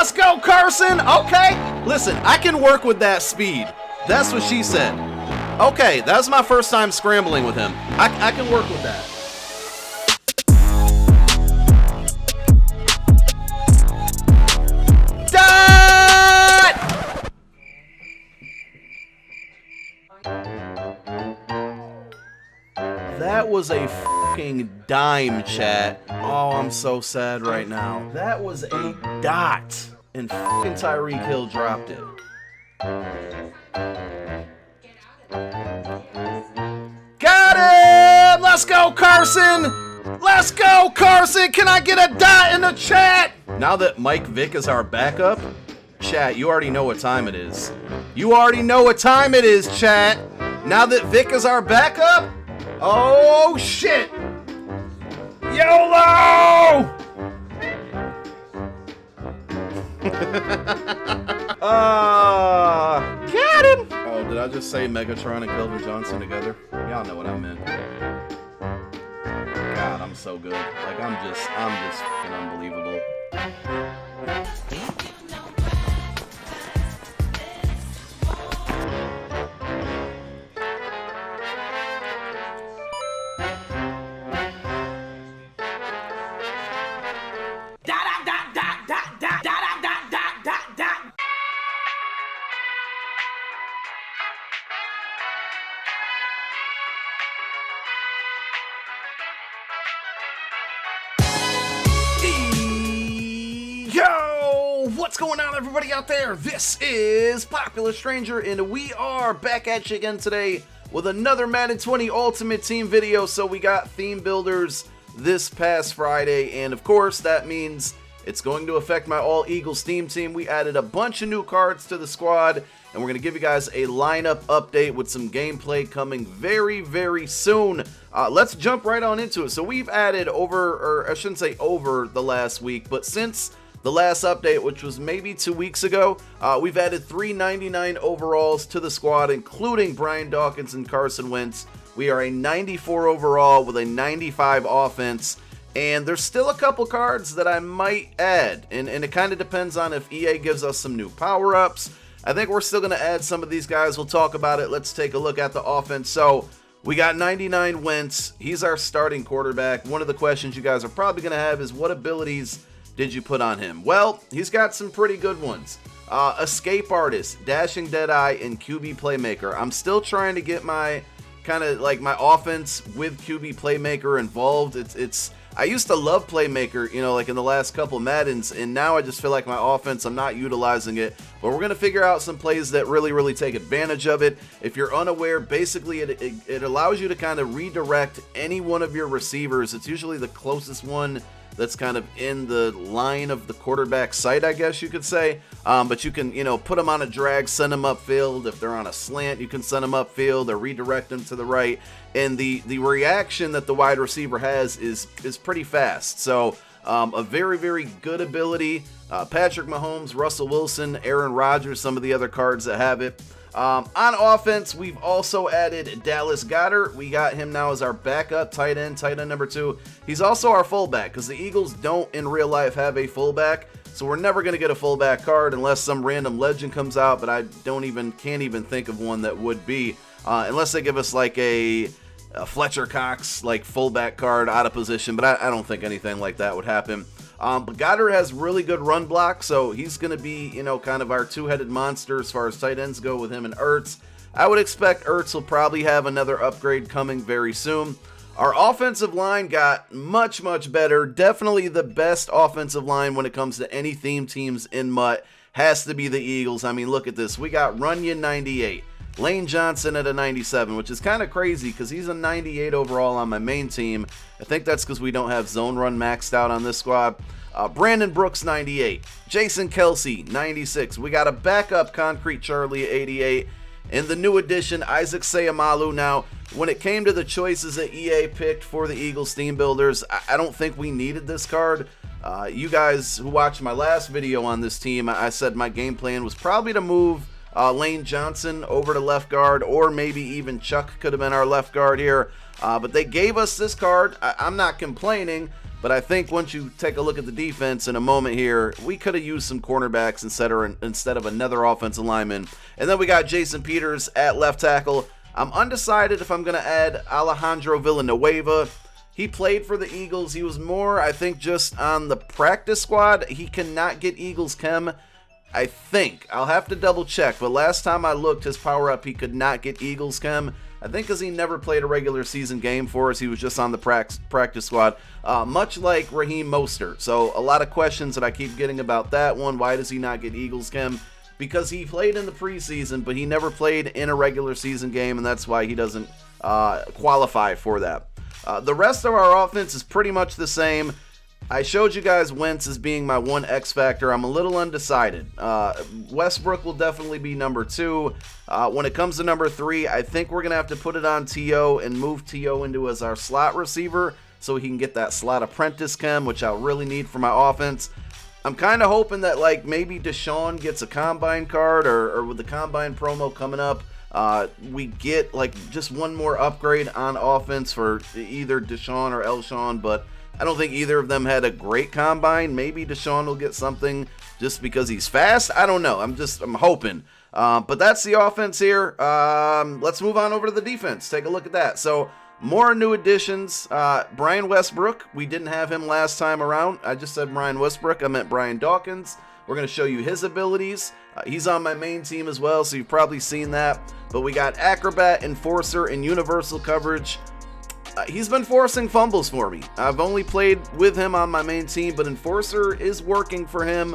Let's go, Carson. Okay. Listen, I can work with that speed. That's what she said. Okay, that was my first time scrambling with him. I can work with that. That was a fucking dime, chat. Oh, I'm so sad right now. That was a dot, and fucking Tyreek Hill dropped it. Got it! Let's go, Carson! Let's go, Carson! Can I get a dot in the chat? Now that Mike Vick is our backup, chat, you already know what time it is. You already know what time it is, chat. Now that Vick is our backup, oh shit! YOLO! Got him! Oh, did I just say Megatron and Kelvin Johnson together? Y'all know what I meant. God, I'm so good. Like, I'm just fucking unbelievable. What's going on, everybody out there? This is Popular Stranger, and we are back at you again today with another Madden 20 Ultimate Team video. So we got theme builders this past Friday, and of course that means it's going to affect my All Eagles theme team. We added a bunch of new cards to the squad, and we're going to give you guys a lineup update with some gameplay coming very, very soon. Let's jump right on into it. So we've added over the last week, but since the last update, which was maybe 2 weeks ago, we've added 399 overalls to the squad, including Brian Dawkins and Carson Wentz. We are a 94 overall with a 95 offense, and there's still a couple cards that I might add, and it kind of depends on if EA gives us some new power-ups. I think we're still going to add some of these guys. We'll talk about it. Let's take a look at the offense. So we got 99 Wentz. He's our starting quarterback. One of the questions you guys are probably going to have is, what abilities did you put on him? Well, he's got some pretty good ones. Escape Artist, Dashing Deadeye, and QB Playmaker. I'm still trying to get my kind of like my offense with QB Playmaker involved. I used to love Playmaker, like in the last couple Maddens, and now I just feel like my offense, I'm not utilizing it. But we're going to figure out some plays that really take advantage of it. If you're unaware, basically it allows you to kind of redirect any one of your receivers. It's usually the closest one that's kind of in the line of the quarterback sight, I guess you could say. But you can, put them on a drag, send them upfield. If they're on a slant, you can send them upfield or redirect them to the right. And the reaction that the wide receiver has is pretty fast. So a very good ability. Patrick Mahomes, Russell Wilson, Aaron Rodgers, some of the other cards that have it. On offense, we've also added Dallas Goedert. We got him now as our backup tight end number 2. He's also our fullback because the Eagles don't in real life have a fullback. So we're never going to get a fullback card unless some random legend comes out, but I can't even think of one that would be, unless they give us like a Fletcher Cox like fullback card out of position, but I don't think anything like that would happen. But Goddard has really good run block, so he's going to be, kind of our two-headed monster as far as tight ends go with him and Ertz. I would expect Ertz will probably have another upgrade coming very soon. Our offensive line got much better. Definitely the best offensive line when it comes to any theme teams in MUT has to be the Eagles. I mean, look at this. We got Runyon 98, Lane Johnson at a 97, which is kind of crazy because he's a 98 overall on my main team. I think that's because we don't have zone run maxed out on this squad. Brandon Brooks 98, Jason Kelsey 96. We got a backup Concrete Charlie 88, and the new addition Isaac Seumalo. Now, when it came to the choices that EA picked for the Eagles theme builders, I don't think we needed this card. You guys who watched my last video on this team, I said my game plan was probably to move Lane Johnson over to left guard, or maybe even Chuck could have been our left guard here. But they gave us this card. I'm not complaining, But I think once you take a look at the defense in a moment here, we could have used some cornerbacks instead of another offensive lineman. And then we got Jason Peters at left tackle. I'm undecided if I'm going to add Alejandro Villanueva. He played for the Eagles. He was more, I think, just on the practice squad. He cannot get Eagles chem, I think. I'll have to double check, but last time I looked, his power up, he could not get Eagles chem. I think because he never played a regular season game for us. He was just on the practice squad, much like Raheem Mostert. So a lot of questions that I keep getting about that one. Why does he not get Eagles chem? Because he played in the preseason, but he never played in a regular season game, and that's why he doesn't qualify for that. The rest of our offense is pretty much the same. I showed you guys Wentz as being my one X factor. I'm a little undecided. Westbrook will definitely be number 2. When it comes to number 3, I think we're going to have to put it on T.O. and move T.O. into as our slot receiver so he can get that slot apprentice chem, which I really need for my offense. I'm kind of hoping that like maybe Deshaun gets a combine card or with the combine promo coming up, we get like just one more upgrade on offense for either Deshaun or Elshawn, but I don't think either of them had a great combine. Maybe Deshaun will get something just because he's fast. I don't know. I'm hoping. But that's the offense here. Let's move on over to the defense. Take a look at that. So more new additions. Brian Westbrook. We didn't have him last time around. I just said Brian Westbrook. I meant Brian Dawkins. We're going to show you his abilities. He's on my main team as well, so you've probably seen that. But we got Acrobat, Enforcer, and Universal Coverage. He's been forcing fumbles for me. I've only played with him on my main team, but Enforcer is working for him.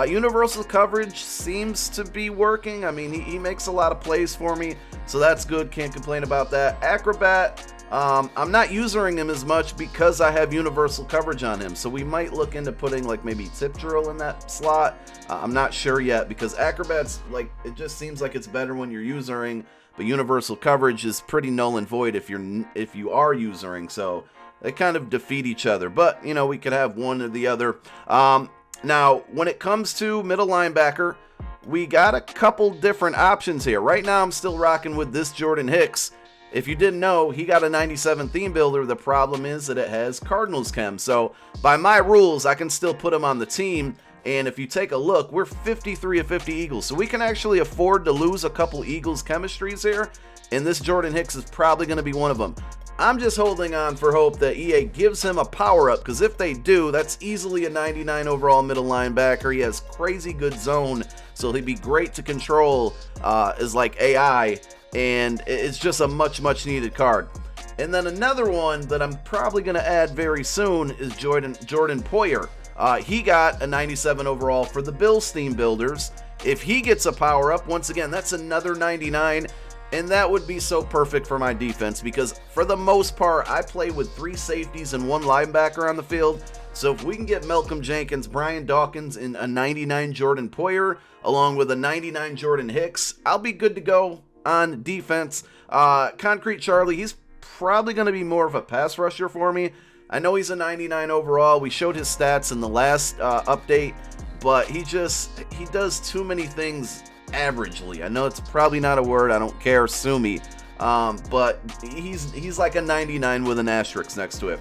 Universal Coverage seems to be working. I mean, he makes a lot of plays for me, so that's good. Can't complain about that. Acrobat, I'm not using him as much because I have Universal Coverage on him, so we might look into putting like maybe Tip Drill in that slot. I'm not sure yet because Acrobat's like, it just seems like it's better when you're using, but Universal Coverage is pretty null and void if you are using, so they kind of defeat each other. But you know, we could have one or the other. Now, when it comes to middle linebacker, we got a couple different options here. Right now, I'm still rocking with this Jordan Hicks. If you didn't know, he got a 97 theme builder. The problem is that it has Cardinals chem. So by my rules, I can still put him on the team. And if you take a look, we're 53 of 50 Eagles. So we can actually afford to lose a couple Eagles chemistries here. And this Jordan Hicks is probably going to be one of them. I'm just holding on for hope that EA gives him a power-up, because if they do, that's easily a 99 overall middle linebacker. He has crazy good zone, so he'd be great to control as like AI, and it's just a much needed card. And then another one that I'm probably going to add very soon is Jordan Poyer. He got a 97 overall for the Bills theme builders. If he gets a power-up, once again, that's another 99. And that would be so perfect for my defense because for the most part, I play with 3 safeties and 1 linebacker on the field. So if we can get Malcolm Jenkins, Brian Dawkins, and a 99 Jordan Poyer, along with a 99 Jordan Hicks, I'll be good to go on defense. Concrete Charlie, he's probably going to be more of a pass rusher for me. I know he's a 99 overall. We showed his stats in the last update, but he does too many things averagely. I know it's probably not a word, I don't care, sue me, but he's like a 99 with an asterisk next to it.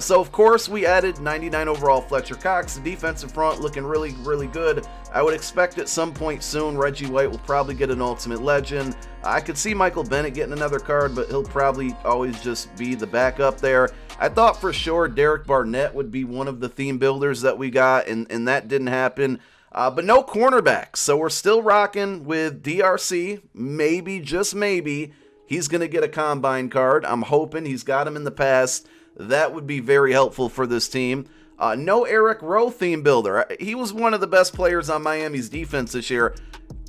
So of course we added 99 overall Fletcher Cox. The defensive front looking really good. I would expect at some point soon Reggie White will probably get an Ultimate Legend. I could see Michael Bennett getting another card, but he'll probably always just be the backup there. I thought for sure Derek Barnett would be one of the theme builders that we got, and that didn't happen. But no cornerbacks, so we're still rocking with DRC. Maybe, just maybe, he's going to get a combine card. I'm hoping. He's got him in the past. That would be very helpful for this team. No Eric Rowe theme builder. He was one of the best players on Miami's defense this year.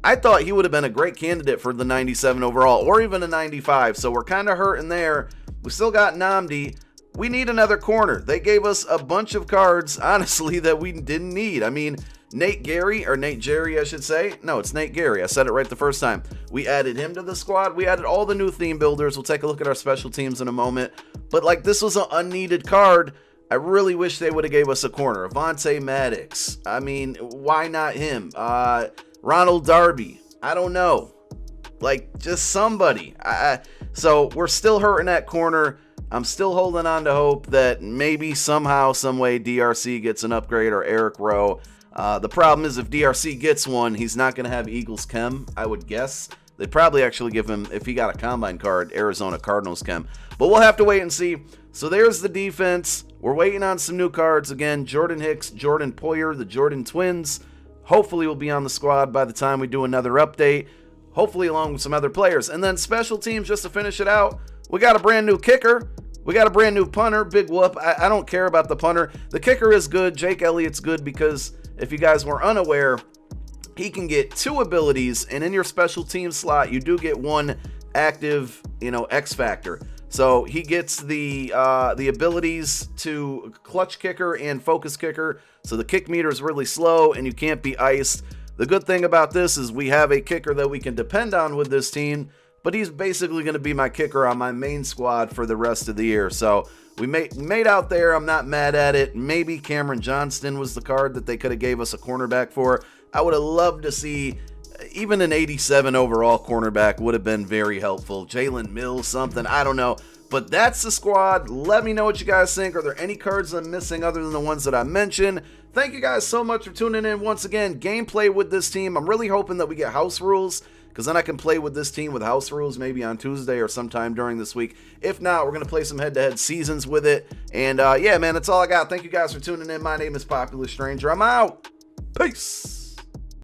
I thought he would have been a great candidate for the 97 overall or even a 95, so we're kind of hurting there. We still got Nnamdi. We need another corner. They gave us a bunch of cards, honestly, that we didn't need. I mean, Nate Jerry, I should say. No, it's Nate Gary. I said it right the first time. We added him to the squad. We added all the new theme builders. We'll take a look at our special teams in a moment. But like, this was an unneeded card. I really wish they would have gave us a corner. Avonte Maddox. I mean, why not him? Ronald Darby. I don't know. Like, just somebody. So we're still hurting at corner. I'm still holding on to hope that maybe somehow, some way, DRC gets an upgrade or Eric Rowe. The problem is if DRC gets one, he's not going to have Eagles Chem, I would guess. They'd probably actually give him, if he got a combine card, Arizona Cardinals Chem. But we'll have to wait and see. So there's the defense. We're waiting on some new cards. Again, Jordan Hicks, Jordan Poyer, the Jordan Twins. Hopefully will be on the squad by the time we do another update. Hopefully along with some other players. And then special teams, just to finish it out, we got a brand new kicker. We got a brand new punter. Big whoop. I don't care about the punter. The kicker is good. Jake Elliott's good because if you guys were unaware, he can get 2 abilities, and in your special team slot, you do get 1 active, X factor. So he gets the abilities to clutch kicker and focus kicker. So the kick meter is really slow, and you can't be iced. The good thing about this is we have a kicker that we can depend on with this team, but he's basically going to be my kicker on my main squad for the rest of the year. So we made out there. I'm not mad at it. Maybe Cameron Johnston was the card that they could have gave us a cornerback for. I would have loved to see even an 87 overall cornerback would have been very helpful. Jalen Mills, something, I don't know. But that's the squad. Let me know what you guys think. Are there any cards I'm missing other than the ones that I mentioned? Thank you guys so much for tuning in once again. Gameplay with this team. I'm really hoping that we get house rules, because then I can play with this team with house rules maybe on Tuesday or sometime during this week. If not, we're going to play some head-to-head seasons with it. And yeah, man, that's all I got. Thank you guys for tuning in. My name is Popular Stranger. I'm out. Peace.